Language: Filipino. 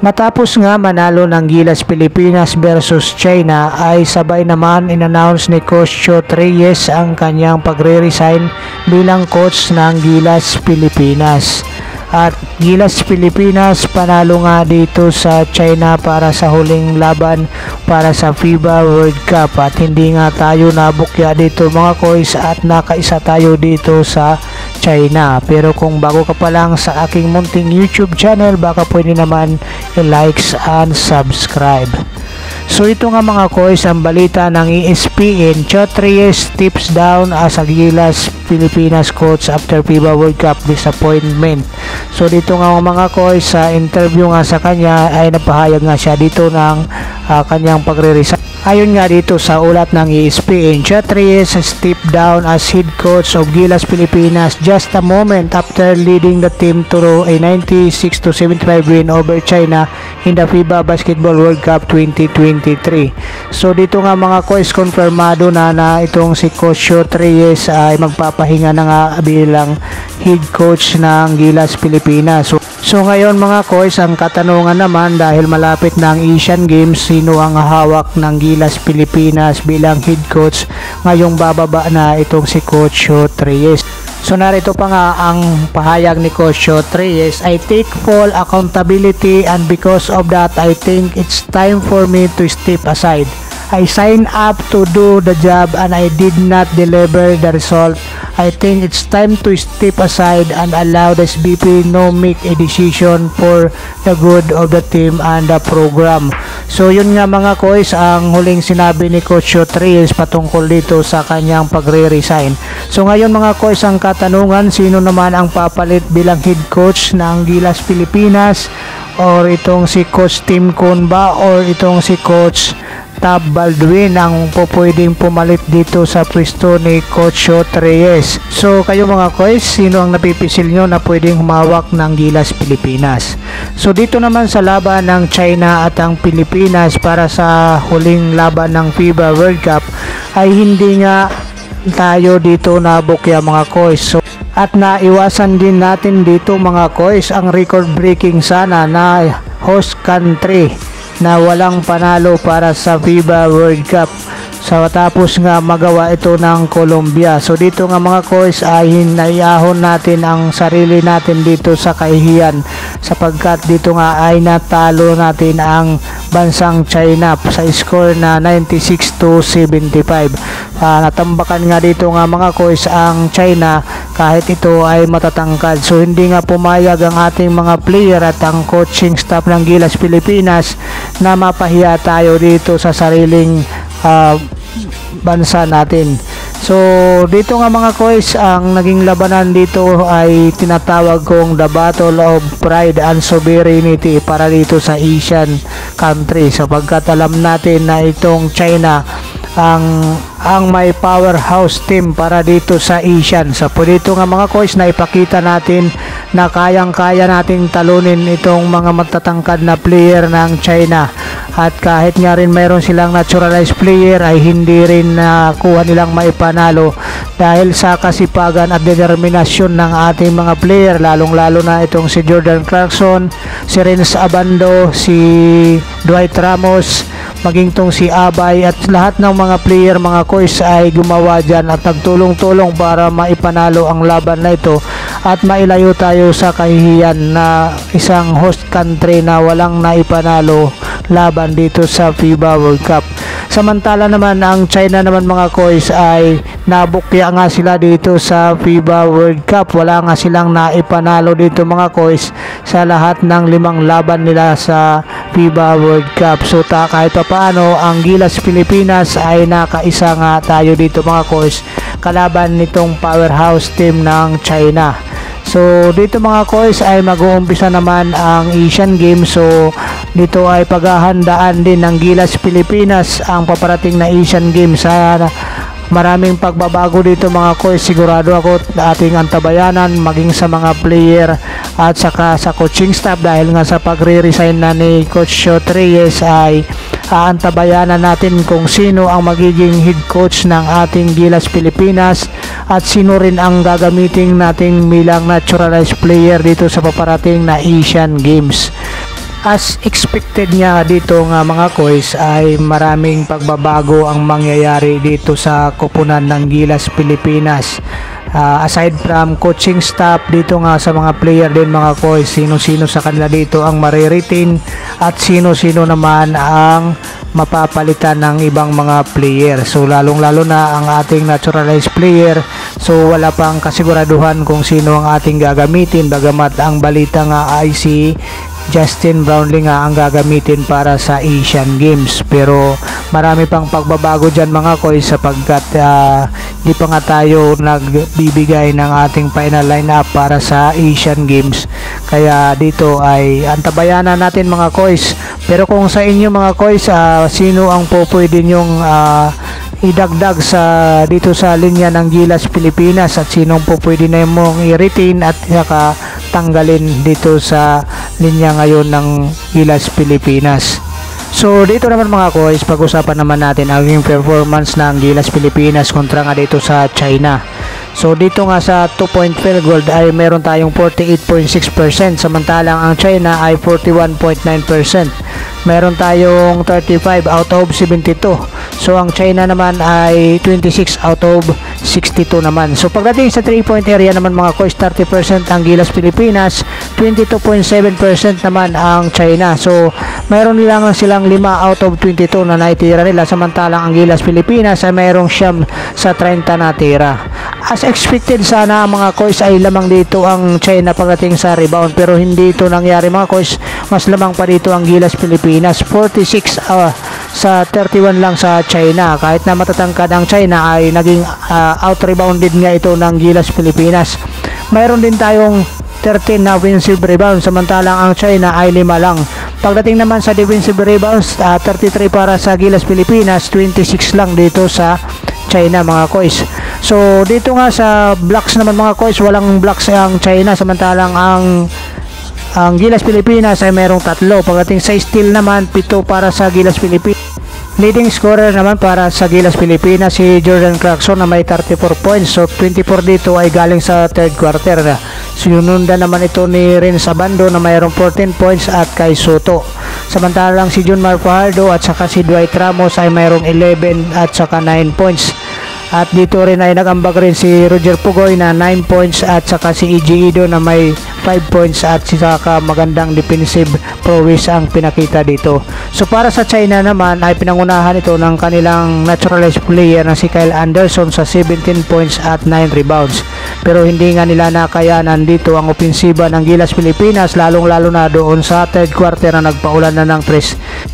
Matapos nga manalo ng Gilas Pilipinas versus China ay sabay naman in-announce ni Coach Chot Reyes ang kanyang pagre-resign bilang coach ng Gilas Pilipinas. At Gilas Pilipinas panalo nga dito sa China para sa huling laban para sa FIBA World Cup at hindi nga tayo nabukya dito mga koys at nakaisa tayo dito sa China. Pero kung bago ka pa lang sa aking munting YouTube channel, baka pwede naman i-likes and subscribe. So ito nga mga koys ang balita ng ESPN. Chot Reyes steps down as a Gilas Pilipinas coach after FIBA World Cup disappointment. So dito nga mga koys sa interview nga sa kanya ay napahayag nga siya dito ng kanyang pagre-resign. Ayon nga dito sa ulat ng ESPN, Chot Reyes stepped down as head coach of Gilas Pilipinas just a moment after leading the team to a 96-75 win over China in the FIBA Basketball World Cup 2023. So dito nga mga koys, konfirmado na itong si Coach Chot Reyes ay magpapahinga na nga bilang head coach ng Gilas Pilipinas. So ngayon mga koys, ang katanungan naman dahil malapit na ang Asian Games, sino ang hawak ng Gilas Pilipinas bilang head coach ngayong bababa na itong si Coach Chot Reyes. So narito pa nga ang pahayag ni Coach Chot Reyes, I take full accountability and because of that I think it's time for me to step aside. I signed up to do the job and I did not deliver the result. I think it's time to step aside and allow the SBP to make a decision for the good of the team and the program. So yun nga mga koys ang huling sinabi ni Coach Chot Reyes patungkol dito sa kanyang pagre-resign. So ngayon mga koys, ang katanungan, sino naman ang papalit bilang head coach ng Gilas Pilipinas? Or itong si Coach Tim Cone ba? Or itong si Coach Tab Baldwin ang pwedeng pumalit dito sa pwesto ni Coach Chot Reyes? So kayo mga koys, sino ang napipisil nyo na pwedeng humawak ng Gilas Pilipinas? So dito naman sa laban ng China at ang Pilipinas para sa huling laban ng FIBA World Cup ay hindi nga tayo dito nabukya mga koys. So at naiwasan din natin dito mga koys ang record breaking sana na host country na walang panalo para sa FIBA World Cup sa tapos nga magawa ito ng Colombia. So dito nga mga koys ay hinayahon natin ang sarili natin dito sa kahihiyan sapagkat dito nga ay natalo natin ang bansang China sa score na 96-75. Natambakan nga dito nga mga koys ang China kahit ito ay matatangkad. So hindi nga pumayag ang ating mga player at ang coaching staff ng Gilas Pilipinas na mapahiya tayo dito sa sariling bansa natin. So dito nga mga koys, ang naging labanan dito ay tinatawag kong the Battle of Pride and Sovereignty para dito sa Asian country sapagkat alam natin na itong China ang may powerhouse team para dito sa Asian. So dito nga mga koys na ipakita natin na kayang-kaya nating talunin itong mga matatangkad na player ng China. At kahit nga rin mayroon silang naturalized player ay hindi rin kuha nilang maipanalo dahil sa kasipagan at determinasyon ng ating mga player, lalong-lalo na itong si Jordan Clarkson, si Renz Abando, si Dwight Ramos, maging tong si Abay at lahat ng mga player mga koys ay gumawa dyan at nagtulong-tulong para maipanalo ang laban na ito at mailayo tayo sa kahihiyan na isang host country na walang naipanalo laban dito sa FIBA World Cup. Samantala naman ang China naman mga koys ay nabukya nga sila dito sa FIBA World Cup. Wala nga silang naipanalo dito mga koys sa lahat ng 5 laban nila sa FIBA World Cup. So kahit pa paano ang Gilas Pilipinas ay nakaisa nga tayo dito mga koys kalaban nitong powerhouse team ng China. So dito mga koys ay mag-uumpisa naman ang Asian Games. So dito ay paghahandaan din ng Gilas Pilipinas ang paparating na Asian Games. Maraming pagbabago dito mga koys, sigurado ako ating antabayanan maging sa mga player at saka sa coaching staff dahil nga sa pagre-resign na ni Coach Chot Reyes ay aantabayanan natin kung sino ang magiging head coach ng ating Gilas Pilipinas at sino rin ang gagamitin nating bilang naturalized player dito sa paparating na Asian Games. As expected nga dito nga mga koys ay maraming pagbabago ang mangyayari dito sa koponan ng Gilas Pilipinas. Aside from coaching staff, dito nga sa mga player din mga koys, sino-sino sa kanila dito ang mariretain at sino-sino naman ang mapapalitan ng ibang mga player. So lalong-lalo na ang ating naturalized player, so wala pang kasiguraduhan kung sino ang ating gagamitin, bagamat ang balita nga ay si Justin Brownlee nga ang gagamitin para sa Asian Games. Pero marami pang pagbabago dyan mga koy, sapagkat di pa nga tayo nagbibigay ng ating final lineup para sa Asian Games. Kaya dito ay antabayanan natin mga koys. Pero kung sa inyo mga koys, sino ang pwede nyong idagdag sa dito sa linya ng Gilas Pilipinas, at sino po pwede na mong i-retain at saka tanggalin dito sa linya ngayon ng Gilas Pilipinas. So dito naman mga koys, pag-usapan naman natin ang performance ng Gilas Pilipinas kontra nga dito sa China. So dito nga sa 2-point field goal ay meron tayong 48.6%, samantalang ang China ay 41.9%. Meron tayong 35 out of 72. So ang China naman ay 26 out of 62 naman. So pagdating sa 3-point area naman mga koys, 30% ang Gilas Pilipinas, 22.7% naman ang China. So mayroon lang silang 5 out of 22 na naitira nila, samantalang ang Gilas Pilipinas ay mayroong siyam sa 30 natira. As expected sana mga koys ay lamang dito ang China pagdating sa rebound, pero hindi ito nangyari mga koys. Mas lamang pa dito ang Gilas Pilipinas, 46 sa 31 lang sa China. Kahit na matatangkad ang China ay naging out-rebounded nga ito ng Gilas Pilipinas. Mayroon din tayong 13 na offensive rebound, samantalang ang China ay 5 lang. Pagdating naman sa defensive rebounds, 33 para sa Gilas Pilipinas, 26 lang dito sa China mga koys. So dito nga sa blocks naman mga koys, walang blocks ang China, samantalang ang Gilas Pilipinas ay merong 3. Pagdating sa steal naman, 7 para sa Gilas Pilipinas. Leading scorer naman para sa Gilas Pilipinas si Jordan Clarkson na may 34 points. So 24 dito ay galing sa third quarter. Sinundan naman ito ni Ren Sabando na mayroong 14 points at kay Soto. Samantalang si Junmar Fajardo at saka si Dwight Ramos ay mayroong 11 at saka 9 points. At dito rin ay nagambag rin si Roger Pugoy na 9 points at saka si EJ Ido na may 5 points at saka magandang defensive prowess ang pinakita dito. So para sa China naman ay pinangunahan ito ng kanilang naturalized player na si Kyle Anderson sa 17 points at 9 rebounds. Pero hindi nga nila nakayanan dito ang opensiba ng Gilas Pilipinas, lalong lalo na doon sa third quarter na nagpaulan na ng 3